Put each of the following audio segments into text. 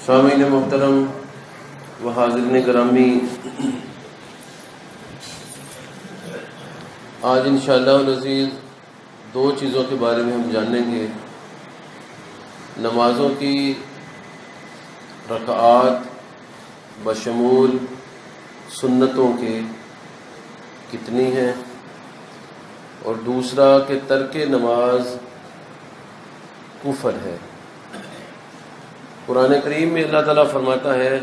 سامعین محترم و حاضرین گرامی، آج انشاءاللہ العزیز دو چیزوں کے بارے میں ہم جانیں گے۔ نمازوں کی رکعات بشمول سنتوں کے کتنی ہیں، اور دوسرا کہ ترک نماز کفر ہے۔ قرآن کریم میں اللہ تعالیٰ فرماتا ہے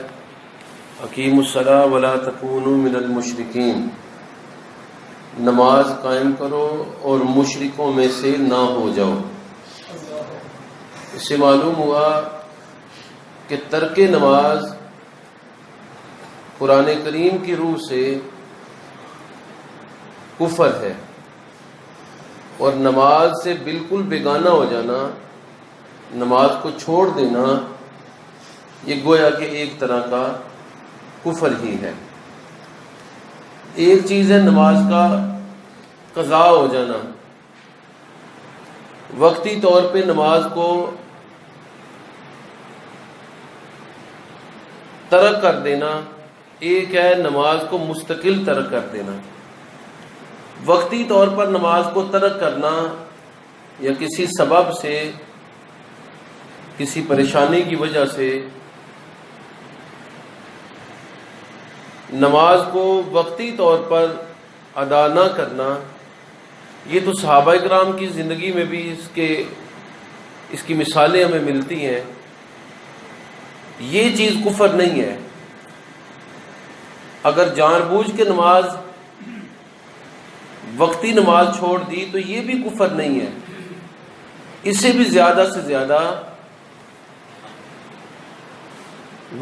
اقیموا الصلاۃ ولا تکونوا من المشرکین، نماز قائم کرو اور مشرکوں میں سے نہ ہو جاؤ۔ اس سے معلوم ہوا کہ ترک نماز قرآن کریم کی روح سے کفر ہے، اور نماز سے بالکل بیگانہ ہو جانا، نماز کو چھوڑ دینا، یہ گویا کہ ایک طرح کا کفر ہی ہے۔ ایک چیز ہے نماز کا قضاء ہو جانا، وقتی طور پہ نماز کو ترک کر دینا، ایک ہے نماز کو مستقل ترک کر دینا۔ وقتی طور پر نماز کو ترک کرنا یا کسی سبب سے، کسی پریشانی کی وجہ سے نماز کو وقتی طور پر ادا نہ کرنا، یہ تو صحابہ کرام کی زندگی میں بھی اس کی مثالیں ہمیں ملتی ہیں۔ یہ چیز کفر نہیں ہے۔ اگر جان بوجھ کے نماز وقتی نماز چھوڑ دی تو یہ بھی کفر نہیں ہے، اس سے بھی زیادہ سے زیادہ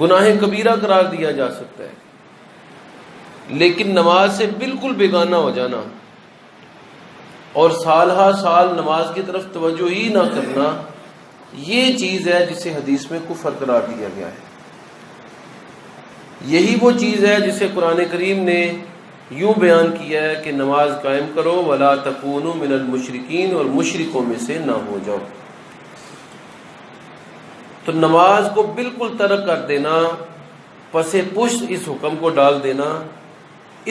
گناہ کبیرہ قرار دیا جا سکتا ہے۔ لیکن نماز سے بالکل بیگانہ ہو جانا اور سال ہا سال نماز کی طرف توجہ ہی نہ کرنا، یہ چیز ہے جسے حدیث میں کفر قرار دیا گیا ہے۔ یہی وہ چیز ہے جسے قرآن کریم نے یوں بیان کیا ہے کہ نماز قائم کرو ولا تکونوا من المشرکین، اور مشرکوں میں سے نہ ہو جاؤ۔ تو نماز کو بالکل ترک کر دینا، پس پشت اس حکم کو ڈال دینا،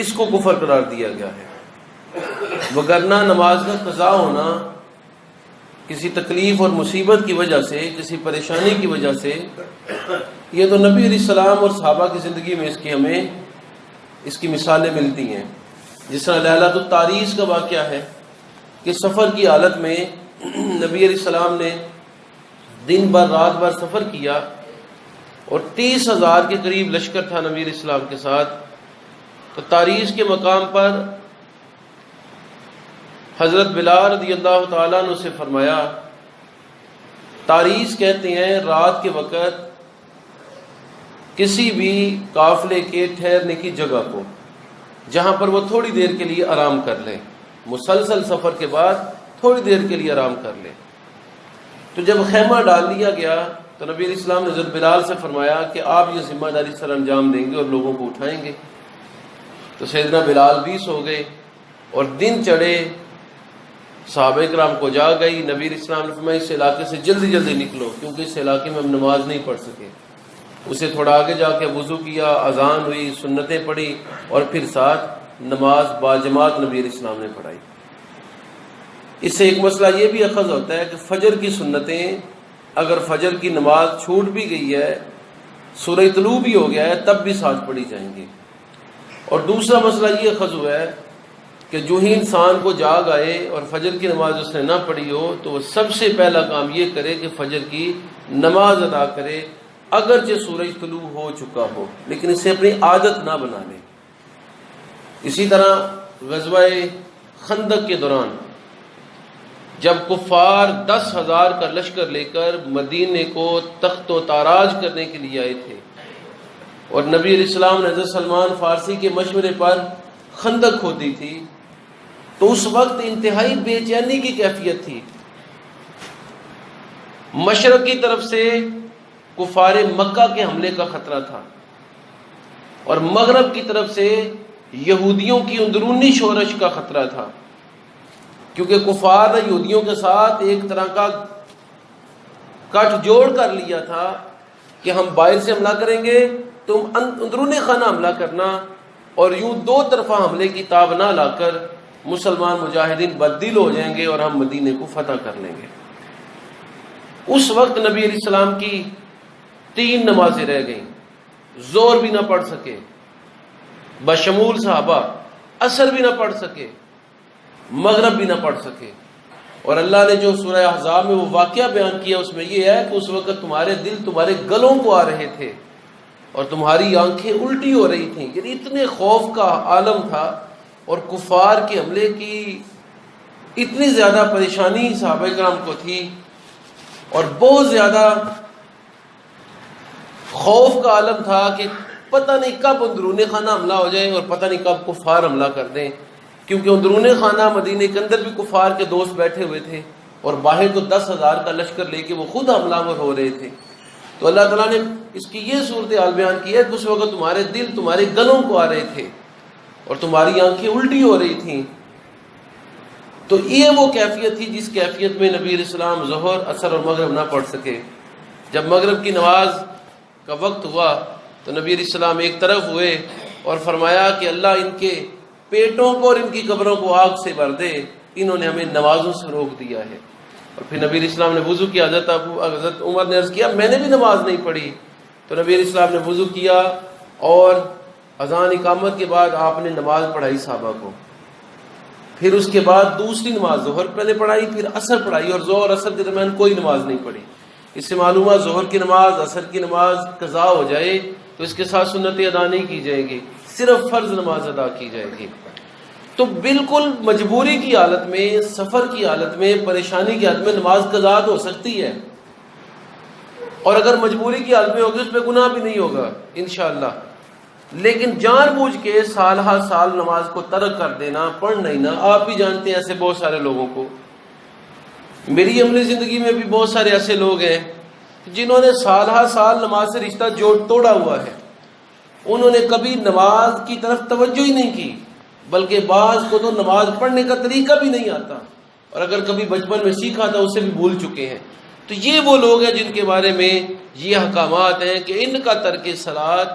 اس کو کفر قرار دیا گیا ہے۔ وگرنہ نماز کا قضا ہونا کسی تکلیف اور مصیبت کی وجہ سے، کسی پریشانی کی وجہ سے، یہ تو نبی علیہ السلام اور صحابہ کی زندگی میں ہمیں اس کی مثالیں ملتی ہیں۔ جس طرح لیلۃ التاریس کا واقعہ ہے کہ سفر کی حالت میں نبی علیہ السلام نے دن بھر رات بھر سفر کیا، اور 30,000 کے قریب لشکر تھا نبی علیہ السلام کے ساتھ۔ تو تاریس کے مقام پر حضرت بلال رضی اللہ تعالیٰ عنہ سے فرمایا، تاریس کہتے ہیں رات کے وقت کسی بھی قافلے کے ٹھہرنے کی جگہ کو، جہاں پر وہ تھوڑی دیر کے لیے آرام کر لے، مسلسل سفر کے بعد تھوڑی دیر کے لیے آرام کر لے۔ تو جب خیمہ ڈال لیا گیا تو نبی علیہ السلام نے حضرت بلال سے فرمایا کہ آپ یہ ذمہ داری سر انجام دیں گے اور لوگوں کو اٹھائیں گے۔ تو سیدنا بلال بھی سو گئے، اور دن چڑھے، صحابہ کرام کو جاگ گئی۔ نبی علیہ السلام نے فرمایا اس علاقے سے جلدی جلدی نکلو، کیونکہ اس علاقے میں ہم نماز نہیں پڑھ سکے۔ اسے تھوڑا آگے جا کے وضو کیا، اذان ہوئی، سنتیں پڑھی، اور پھر ساتھ نماز باجماعت نبی علیہ السلام نے پڑھائی۔ اس سے ایک مسئلہ یہ بھی اخذ ہوتا ہے کہ فجر کی سنتیں، اگر فجر کی نماز چھوٹ بھی گئی ہے، سورہ طلوع بھی ہو گیا ہے، تب بھی ساتھ پڑھی جائیں گی۔ اور دوسرا مسئلہ یہ اخذ ہوا ہے کہ جو ہی انسان کو جاگ آئے اور فجر کی نماز اس نے نہ پڑھی ہو، تو وہ سب سے پہلا کام یہ کرے کہ فجر کی نماز ادا کرے، اگرچہ سورج طلوع ہو چکا ہو، لیکن اسے اپنی عادت نہ بنا لے۔ اسی طرح غزوہ خندق کے دوران جب کفار 10,000 کا لشکر لے کر مدینے کو تخت و تاراج کرنے کے لیے آئے تھے، اور نبی علیہ السلام نے حضرت سلمان فارسی کے مشورے پر خندق کھودی تھی، تو اس وقت انتہائی بے چینی کی کیفیت تھی۔ مشرق کی طرف سے کفار مکہ کے حملے کا خطرہ تھا، اور مغرب کی طرف سے یہودیوں کی اندرونی شورش کا خطرہ تھا، کیونکہ کفار نے یہودیوں کے ساتھ ایک طرح کا گٹھ جوڑ کر لیا تھا کہ ہم باہر سے حملہ کریں گے، تم اندرون خانہ حملہ کرنا، اور یوں دو طرفہ حملے کی تاب نہ لا کر مسلمان مجاہدین بددل ہو جائیں گے اور ہم مدینے کو فتح کر لیں گے۔ اس وقت نبی علیہ السلام کی 3 نمازیں رہ گئیں، زور بھی نہ پڑھ سکے بشمول صحابہ، عصر بھی نہ پڑھ سکے، مغرب بھی نہ پڑھ سکے۔ اور اللہ نے جو سورہ احزاب میں وہ واقعہ بیان کیا اس میں یہ ہے کہ اس وقت تمہارے دل تمہارے گلوں کو آ رہے تھے اور تمہاری آنکھیں الٹی ہو رہی تھیں، یعنی اتنے خوف کا عالم تھا اور کفار کے حملے کی اتنی زیادہ پریشانی صحابہ کرام کو تھی اور بہت زیادہ خوف کا عالم تھا کہ پتہ نہیں کب اندرون خانہ حملہ ہو جائے اور پتہ نہیں کب کفار حملہ کر دیں، کیونکہ اندرون خانہ مدینے کے اندر بھی کفار کے دوست بیٹھے ہوئے تھے اور باہر تو 10,000 کا لشکر لے کے وہ خود حملہ ور ہو رہے تھے۔ تو اللہ تعالیٰ نے اس کی یہ صورتحال بیان کی ہے کہ اس وقت تمہارے دل تمہارے گلوں کو آ رہے تھے اور تمہاری آنکھیں الٹی ہو رہی تھیں۔ تو یہ وہ کیفیت تھی جس کیفیت میں نبی علیہ السلام ظہر، عصر اور مغرب نہ پڑھ سکے۔ جب مغرب کی نماز کا وقت ہوا تو نبی علیہ السلام ایک طرف ہوئے اور فرمایا کہ اللہ ان کے پیٹوں کو اور ان کی قبروں کو آگ سے بھر دے، انہوں نے ہمیں نمازوں سے روک دیا ہے۔ اور پھر نبی علیہ السلام نے وضو کیا۔ حضرت عمر نے عرض کیا میں نے بھی نماز نہیں پڑھی، تو نبی علیہ السلام نے وضو کیا اور اذان اقامت کے بعد آپ نے نماز پڑھائی صحابہ کو، پھر اس کے بعد دوسری نماز ظہر پہلے پڑھائی، پھر عصر پڑھائی، اور ظہر عصر کے درمیان کوئی نماز نہیں پڑھی۔ اس سے معلوم ہے ظہر کی نماز عصر کی نماز قضا ہو جائے تو اس کے ساتھ سنتیں ادا نہیں کی جائے گی، صرف فرض نماز ادا کی جائے گی۔ تو بالکل مجبوری کی حالت میں، سفر کی حالت میں، پریشانی کی حالت میں نماز قضا ہو سکتی ہے، اور اگر مجبوری کی حالت میں ہوگی اس پہ گناہ بھی نہیں ہوگا انشاءاللہ۔ لیکن جان بوجھ کے سال ہر سال نماز کو ترک کر دینا، پڑھنا ہی نہ، آپ بھی جانتے ہیں ایسے بہت سارے لوگوں کو۔ میری عملی زندگی میں بھی بہت سارے ایسے لوگ ہیں جنہوں نے سال ہر سال نماز سے رشتہ توڑا ہوا ہے، انہوں نے کبھی نماز کی طرف توجہ ہی نہیں کی، بلکہ بعض کو تو نماز پڑھنے کا طریقہ بھی نہیں آتا، اور اگر کبھی بچپن میں سیکھا تھا اسے بھی بھول چکے ہیں۔ تو یہ وہ لوگ ہیں جن کے بارے میں یہ احکامات ہیں کہ ان کا ترک صلاۃ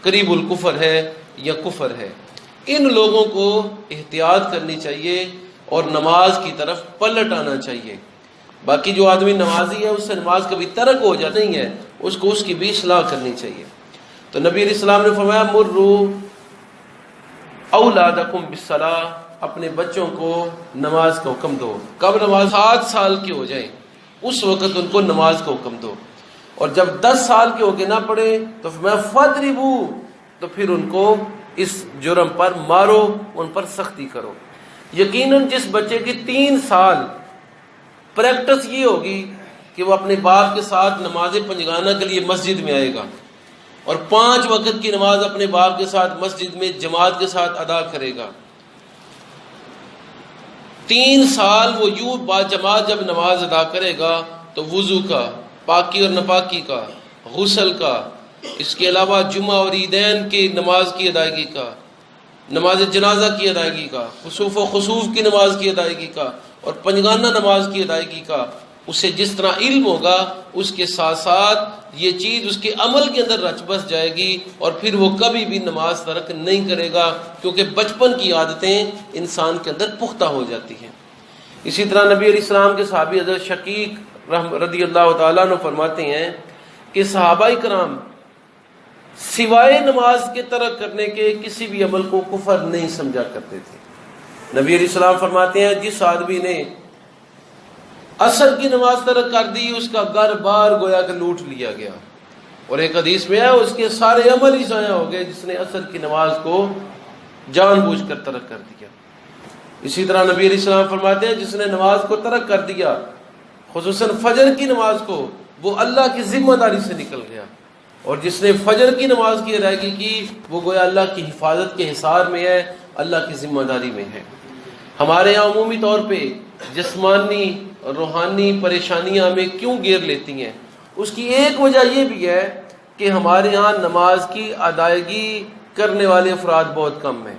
قریب الکفر ہے یا کفر ہے۔ ان لوگوں کو احتیاط کرنی چاہیے اور نماز کی طرف پلٹ آنا چاہیے۔ باقی جو آدمی نمازی ہے اس سے نماز کبھی ترک ہو جاتا نہیں ہے، اس کو اس کی بھی اصلاح کرنی چاہیے۔ تو نبی علیہ السلام نے فرمایا مروا اولادکم بالصلاۃ، اپنے بچوں کو نماز کا حکم دو۔ کب نماز 7 سال کے ہو جائیں اس وقت ان کو نماز کا حکم دو، اور جب 10 سال کے ہو کے نہ پڑھے تو فرمایا فضربوا، تو پھر ان کو اس جرم پر مارو، ان پر سختی کرو۔ یقیناً جس بچے کی 3 سال پریکٹس یہ ہوگی کہ وہ اپنے باپ کے ساتھ نماز پنجگانہ کے لیے مسجد میں آئے گا اور 5 وقت کی نماز اپنے باپ کے ساتھ مسجد میں جماعت کے ساتھ ادا کرے گا، 3 سال وہ یوں با جماعت جب نماز ادا کرے گا تو وضو کا، پاکی اور ناپاکی کا، غسل کا، اس کے علاوہ جمعہ اور عیدین کی نماز کی ادائیگی کا، نماز جنازہ کی ادائیگی کا، خسوف و خسوف کی نماز کی ادائیگی کا، اور پنجگانہ نماز کی ادائیگی کا، اسے جس طرح علم ہوگا اس کے ساتھ ساتھ یہ چیز اس کے عمل کے اندر رچ بس جائے گی، اور پھر وہ کبھی بھی نماز ترک نہیں کرے گا، کیونکہ بچپن کی عادتیں انسان کے اندر پختہ ہو جاتی ہیں۔ اسی طرح نبی علیہ السلام کے صحابی حضرت شقیق رضی اللہ تعالیٰ عنہ فرماتے ہیں کہ صحابہ کرام سوائے نماز کے ترک کرنے کے کسی بھی عمل کو کفر نہیں سمجھا کرتے تھے۔ نبی علیہ السلام فرماتے ہیں جس آدمی نے عصر کی نماز ترک کر دی اس کا گھر بار گویا کہ لوٹ لیا گیا، اور ایک حدیث میں ہے اس کے سارے عمل ہی ضائع ہو گئے جس نے عصر کی نماز کو جان بوجھ کر ترک کر دیا۔ اسی طرح نبی علیہ السلام فرماتے ہیں جس نے نماز کو ترک کر دیا، خصوصاً فجر کی نماز کو، وہ اللہ کی ذمہ داری سے نکل گیا، اور جس نے فجر کی نماز کی ادائیگی کی وہ گویا اللہ کی حفاظت کے حصار میں ہے، اللہ کی ذمہ داری میں ہے۔ ہمارے یہاں عمومی طور پہ جسمانی روحانی پریشانیاں ہمیں کیوں گھیر لیتی ہیں، اس کی ایک وجہ یہ بھی ہے کہ ہمارے ہاں نماز کی ادائیگی کرنے والے افراد بہت کم ہیں۔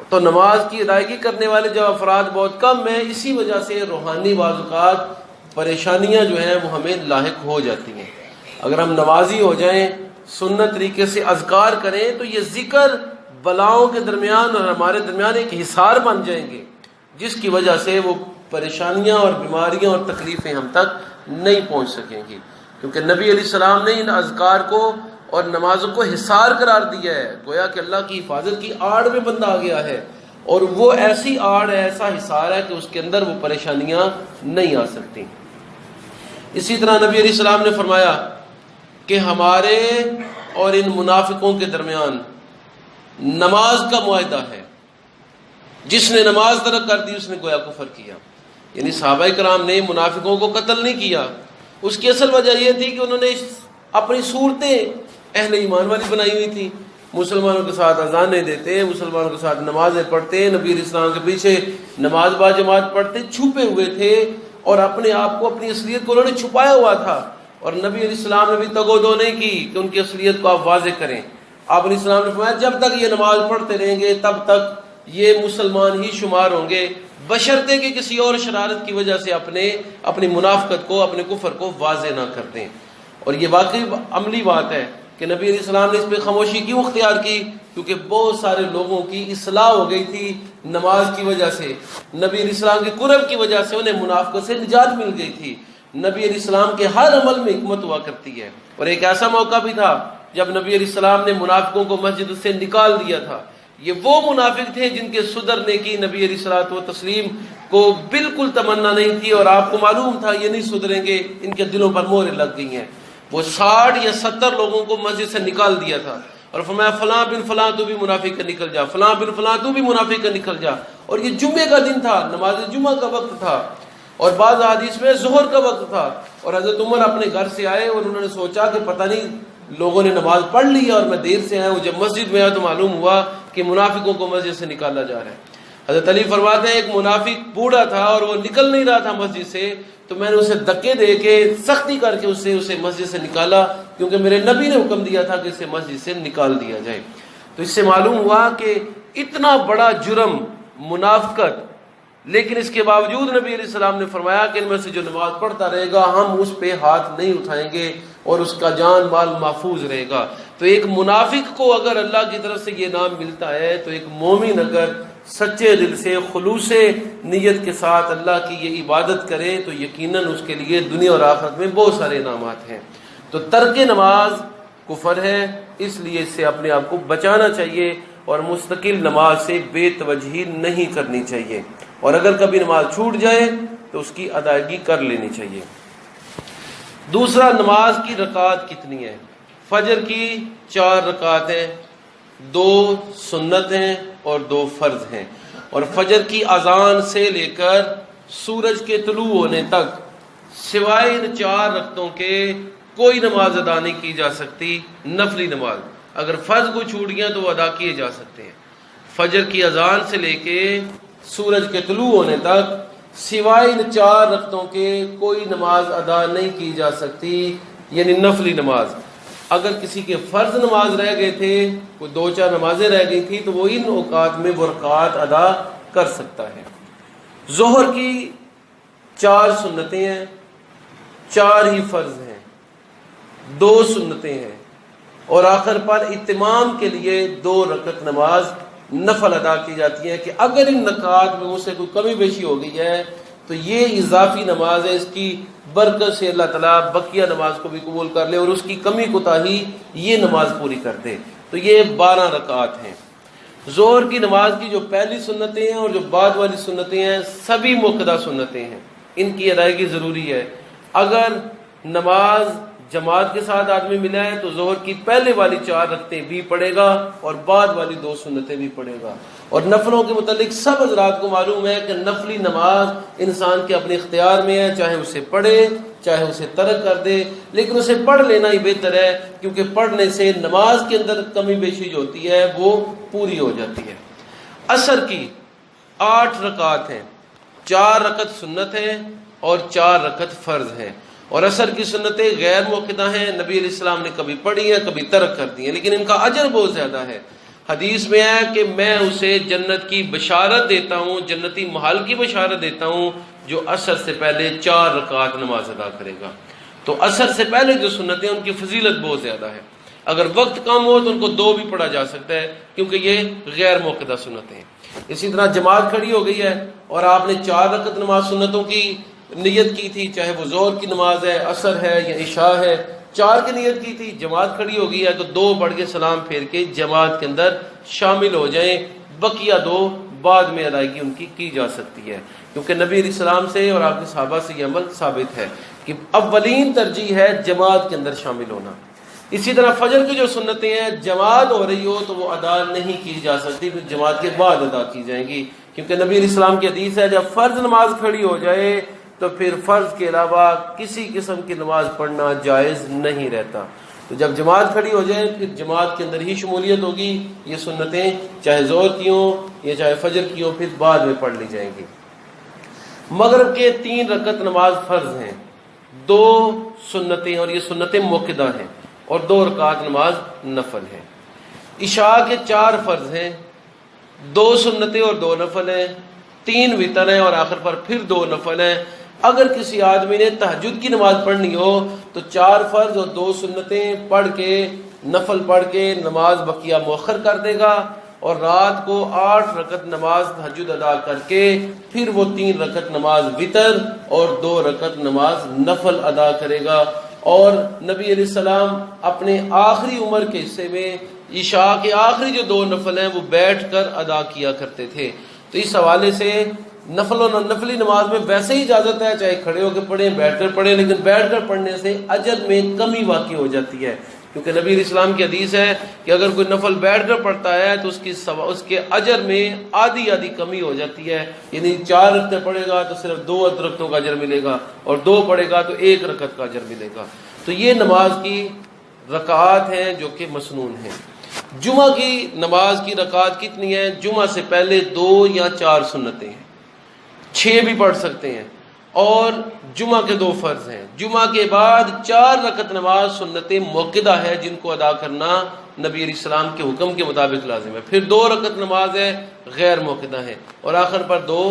تو نماز کی ادائیگی کرنے والے جب افراد بہت کم ہیں، اسی وجہ سے روحانی بعض اوقات پریشانیاں جو ہیں وہ ہمیں لاحق ہو جاتی ہیں۔ اگر ہم نمازی ہو جائیں، سنت طریقے سے اذکار کریں، تو یہ ذکر بلاؤں کے درمیان اور ہمارے درمیان ایک حصار بن جائیں گے، جس کی وجہ سے وہ پریشانیاں اور بیماریاں اور تکلیفیں ہم تک نہیں پہنچ سکیں گی، کیونکہ نبی علیہ السلام نے ان اذکار کو اور نمازوں کو حصار قرار دیا ہے، گویا کہ اللہ کی حفاظت کی آڑ میں بندہ آ گیا ہے، اور وہ ایسی آڑ ہے، ایسا حصار ہے کہ اس کے اندر وہ پریشانیاں نہیں آ سکتی۔ اسی طرح نبی علیہ السلام نے فرمایا کہ ہمارے اور ان منافقوں کے درمیان نماز کا معاہدہ ہے، جس نے نماز ترک کر دی اس نے گویا کفر کیا۔ یعنی صحابہ کرام نے منافقوں کو قتل نہیں کیا، اس کی اصل وجہ یہ تھی کہ انہوں نے اپنی صورتیں اہل ایمان والی بنائی ہوئی تھی، مسلمانوں کے ساتھ اذانیں دیتے، مسلمانوں کے ساتھ نمازیں پڑھتے، نبی علیہ السلام کے پیچھے نماز با جماعت پڑھتے، چھپے ہوئے تھے، اور اپنے آپ کو، اپنی اصلیت کو انہوں نے چھپایا ہوا تھا، اور نبی علیہ السلام نے بھی تگ و دو نہیں کی کہ ان کی اصلیت کو آپ واضح کریں۔ آپ علیہ السلام نے فرمایا جب تک یہ نماز پڑھتے رہیں گے تب تک یہ مسلمان ہی شمار ہوں گے، بشرطے کہ کسی اور شرارت کی وجہ سے اپنی منافقت کو، اپنے کفر کو واضح نہ کر دیں۔ اور یہ واقعی عملی بات ہے کہ نبی علیہ السلام نے اس پہ خاموشی کیوں اختیار کی؟ کیونکہ بہت سارے لوگوں کی اصلاح ہو گئی تھی نماز کی وجہ سے، نبی علیہ السلام کے قرب کی وجہ سے انہیں منافقت سے نجات مل گئی تھی۔ نبی علیہ السلام کے ہر عمل میں حکمت ہوا کرتی ہے، اور ایک ایسا موقع بھی تھا جب نبی علیہ السلام نے منافقوں کو مسجد سے نکال دیا تھا۔ یہ وہ منافق تھے جن کے سدھرنے کی نبی علیہ الصلوۃ والتسلیم کو بالکل تمنا نہیں تھی، اور آپ کو معلوم تھا یہ نہیں سدھریں گے، ان کے دلوں پر مہریں لگ گئی ہیں۔ وہ 60 یا 70 لوگوں کو مسجد سے نکال دیا تھا، اور فرمایا فلاں بن فلاں تو بھی منافق کا نکل جا، فلاں بن فلاں تو بھی منافق کا نکل جا۔ اور یہ جمعے کا دن تھا، نماز جمعہ کا وقت تھا، اور بعض حدیث میں ظہر کا وقت تھا، اور حضرت عمر اپنے گھر سے آئے اور انہوں نے سوچا کہ پتہ نہیں لوگوں نے نماز پڑھ لی اور میں دیر سے آیا ہوں۔ جب مسجد میں آیا تو معلوم ہوا کہ منافقوں کو مسجد سے نکالا جا رہا ہے۔ حضرت علی فرماتے ہیں ایک منافق بوڑھا تھا اور وہ نکل نہیں رہا تھا مسجد سے، تو میں نے اسے دھکے دے کے سختی کر کے اسے مسجد سے نکالا، کیونکہ میرے نبی نے حکم دیا تھا کہ اسے مسجد سے نکال دیا جائے۔ تو اس سے معلوم ہوا کہ اتنا بڑا جرم منافقت، لیکن اس کے باوجود نبی علیہ السلام نے فرمایا کہ ان میں سے جو نماز پڑھتا رہے گا ہم اس پہ ہاتھ نہیں اٹھائیں گے اور اس کا جان مال محفوظ رہے گا۔ تو ایک منافق کو اگر اللہ کی طرف سے یہ نام ملتا ہے، تو ایک مومن اگر سچے دل سے خلوص نیت کے ساتھ اللہ کی یہ عبادت کرے تو یقیناً اس کے لیے دنیا اور آخرت میں بہت سارے انعامات ہیں۔ تو ترک نماز کفر ہے، اس لیے اس سے اپنے آپ کو بچانا چاہیے اور مستقل نماز سے بے توجہی نہیں کرنی چاہیے، اور اگر کبھی نماز چھوٹ جائے تو اس کی ادائیگی کر لینی چاہیے۔ دوسرا، نماز کی رکعت کتنی ہے؟ فجر کی 4 رکعت ہیں، 2 سنت ہیں اور 2 فرض ہیں، اور فجر کی اذان سے لے کر سورج کے طلوع ہونے تک سوائے ان 4 رکعتوں کے کوئی نماز ادا نہیں کی جا سکتی، نفلی نماز۔ اگر فرض کو چھوٹ گیا تو وہ ادا کیے جا سکتے ہیں۔ فجر کی اذان سے لے کے سورج کے طلوع ہونے تک سوائے ان 4 رکعتوں کے کوئی نماز ادا نہیں کی جا سکتی، یعنی نفلی نماز۔ اگر کسی کے فرض نماز رہ گئے تھے، کوئی 2-4 نمازیں رہ گئی تھی، تو وہ ان اوقات میں وہ رکعات ادا کر سکتا ہے۔ ظہر کی 4 سنتیں ہیں، 4 ہی فرض ہیں، 2 سنتیں ہیں، اور آخر پر اتمام کے لیے 2 رکعت نماز نفل ادا کی جاتی ہے کہ اگر ان رکعات میں مجھ سے کوئی کمی بیشی ہو گئی ہے تو یہ اضافی نماز ہے، اس کی برکت سے اللہ تعالیٰ بقیہ نماز کو بھی قبول کر لے اور اس کی کمی کوتاہی یہ نماز پوری کر دے۔ تو یہ 12 رکعات ہیں۔ ظہر کی نماز کی جو پہلی سنتیں ہیں اور جو بعد والی سنتیں ہیں سبھی موقدہ سنتیں ہیں، ان کی ادائیگی ضروری ہے۔ اگر نماز جماعت کے ساتھ آدمی ملا ہے تو ظہر کی پہلے والی 4 رکعتیں بھی پڑھے گا اور بعد والی 2 سنتیں بھی پڑھے گا۔ اور نفلوں کے متعلق سب حضرات کو معلوم ہے کہ نفلی نماز انسان کے اپنے اختیار میں ہے، چاہے اسے پڑھے چاہے اسے ترک کر دے، لیکن اسے پڑھ لینا ہی بہتر ہے، کیونکہ پڑھنے سے نماز کے اندر کمی بیشی جو ہوتی ہے وہ پوری ہو جاتی ہے۔ عصر کی 8 رکعات ہیں، 4 رکعت سنت ہے اور 4 رکعت فرض ہے، اور عصر کی سنتیں غیر موقدہ ہیں، نبی علیہ السلام نے کبھی پڑھی ہیں کبھی ترک کر دی ہیں، لیکن ان کا اجر بہت زیادہ ہے۔ حدیث میں ہے کہ میں اسے جنت کی بشارت دیتا ہوں، جنتی محل کی بشارت دیتا ہوں جو عصر سے پہلے 4 رکعات نماز ادا کرے گا۔ تو عصر سے پہلے جو سنتیں ان کی فضیلت بہت زیادہ ہے. اگر وقت کم ہو تو ان کو 2 بھی پڑھا جا سکتا ہے کیونکہ یہ غیر موقدہ سنتیں ہیں. اسی طرح جماعت کھڑی ہو گئی ہے اور آپ نے 4 رکعت نماز سنتوں کی نیت کی تھی، چاہے وہ ظہر کی نماز ہے، عصر ہے یا عشاء ہے، 4 کی نیت کی تھی، جماعت کھڑی ہو گئی ہے تو 2 پڑھ کے سلام پھیر کے جماعت کے اندر شامل ہو جائیں. بقیہ 2 بعد میں ادائیگی ان کی جا سکتی ہے کیونکہ نبی علیہ السلام سے اور آپ کے صحابہ سے یہ عمل ثابت ہے کہ اولین ترجیح ہے جماعت کے اندر شامل ہونا. اسی طرح فجر کی جو سنتیں ہیں جماعت ہو رہی ہو تو وہ ادا نہیں کی جا سکتی، پھر جماعت کے بعد ادا کی جائیں گی کیونکہ نبی علیہ السلام کی حدیث ہے جب فرض نماز کھڑی ہو جائے تو پھر فرض کے علاوہ کسی قسم کی نماز پڑھنا جائز نہیں رہتا. تو جب جماعت کھڑی ہو جائے پھر جماعت کے اندر ہی شمولیت ہوگی. یہ سنتیں چاہے ظہر کی ہوں یا چاہے فجر کی ہوں پھر بعد میں پڑھ لی جائیں گی. مغرب کے 3 رکعت نماز فرض ہیں، 2 سنتیں اور یہ سنتیں موقدہ ہیں اور 2 رکعت نماز نفل ہے. عشاء کے 4 فرض ہیں، 2 سنتیں اور 2 نفل ہیں، 3 وتر ہیں اور آخر پر پھر 2 نفل ہیں. اگر کسی آدمی نے تہجد کی نماز پڑھنی ہو تو 4 فرض اور 2 سنتیں پڑھ کے نفل پڑھ کے نماز بقیہ مؤخر کر دے گا اور رات کو 8 رکعت نماز تہجد ادا کر کے پھر وہ 3 رکعت نماز وتر اور 2 رکعت نماز نفل ادا کرے گا. اور نبی علیہ السلام اپنے آخری عمر کے حصے میں عشاء کے آخری جو 2 نفل ہیں وہ بیٹھ کر ادا کیا کرتے تھے. تو اس حوالے سے نفل اور نفلی نماز میں ویسے ہی اجازت ہے چاہے کھڑے ہو کے پڑھیں بیٹھ کر پڑھیں، لیکن بیٹھ کر پڑھنے سے اجر میں کمی واقع ہو جاتی ہے کیونکہ نبی علیہ السلام کی حدیث ہے کہ اگر کوئی نفل بیٹھ کر پڑھتا ہے تو اس کے اجر میں آدھی کمی ہو جاتی ہے. یعنی 4 رکعتیں پڑھے گا تو صرف 2 رکعتوں کا اجر ملے گا اور 2 پڑھے گا تو 1 رکعت کا اجر ملے گا. تو یہ نماز کی رکعات ہیں جو کہ مسنون ہیں. جمعہ کی نماز کی رکعات کتنی ہیں؟ جمعہ سے پہلے 2 یا 4 سنتیں ہیں، 6 بھی پڑھ سکتے ہیں اور جمعہ کے 2 فرض ہیں. جمعہ کے بعد 4 رکعت نماز سنتیں موقدہ ہے جن کو ادا کرنا نبی علیہ السلام کے حکم کے مطابق لازم ہے. پھر 2 رکعت نماز ہے غیر موقدہ ہے اور آخر پر 2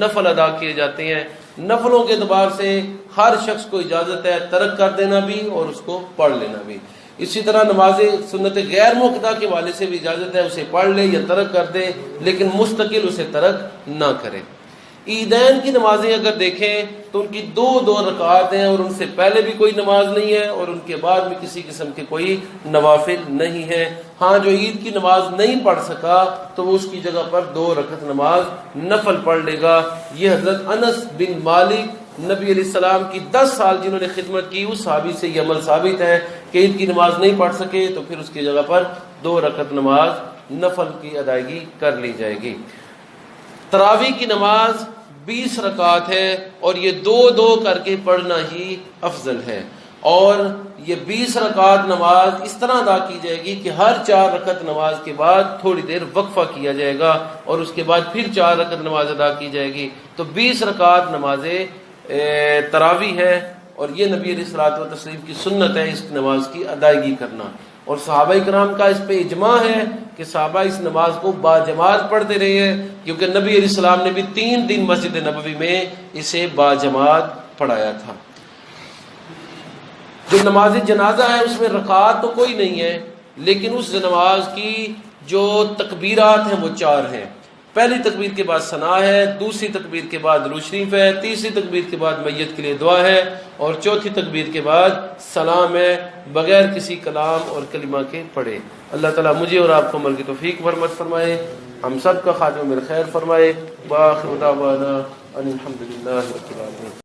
نفل ادا کیے جاتے ہیں. نفلوں کے اعتبار سے ہر شخص کو اجازت ہے ترک کر دینا بھی اور اس کو پڑھ لینا بھی. اسی طرح نماز سنت غیر موقدہ کے والے سے بھی اجازت ہے اسے پڑھ لے یا ترک کر دے لیکن مستقل اسے ترک نہ کرے. عیدین کی نمازیں اگر دیکھیں تو ان کی 2 رکعات ہیں اور ان سے پہلے بھی کوئی نماز نہیں ہے اور ان کے بعد میں کسی قسم کے کوئی نوافل نہیں ہے. ہاں جو عید کی نماز نہیں پڑھ سکا تو وہ اس کی جگہ پر 2 رکعت نماز نفل پڑھ لے گا. یہ حضرت انس بن مالک نبی علیہ السلام کی 10 سال جنہوں نے خدمت کی اس صحابی سے یہ عمل ثابت ہے کہ عید کی نماز نہیں پڑھ سکے تو پھر اس کی جگہ پر 2 رکعت نماز نفل کی ادائیگی کر لی جائے گی. تراویح کی نماز 20 رکعت ہے اور یہ 2 کر کے پڑھنا ہی افضل ہے اور یہ 20 رکعت نماز اس طرح ادا کی جائے گی کہ ہر 4 رکعت نماز کے بعد تھوڑی دیر وقفہ کیا جائے گا اور اس کے بعد پھر 4 رکعت نماز ادا کی جائے گی. تو 20 رکعت نماز تراویح ہے اور یہ نبی علیہ الصلوۃ والتسلیم کی سنت ہے اس نماز کی ادائیگی کرنا. اور صحابہ کرام کا اس پہ اجماع ہے کہ صحابہ اس نماز کو باجماعت پڑھتے رہے ہیں کیونکہ نبی علیہ السلام نے بھی 3 دن مسجد نبوی میں اسے باجماعت پڑھایا تھا. جو نماز جنازہ ہے اس میں رکعات تو کوئی نہیں ہے لیکن اس نماز کی جو تکبیرات ہیں وہ 4 ہیں. پہلی تکبیر کے بعد ثنا ہے، دوسری تکبیر کے بعد درود شریف ہے، تیسری تکبیر کے بعد میت کے لیے دعا ہے اور چوتھی تکبیر کے بعد سلام ہے بغیر کسی کلام اور کلمہ کے پڑھے. اللہ تعالیٰ مجھے اور آپ کو عمل کی توفیق برمت فرمائے، ہم سب کا خاتمہ بالخیر فرمائے. وآخر دعوانا ان الحمد للہ رب العالمین.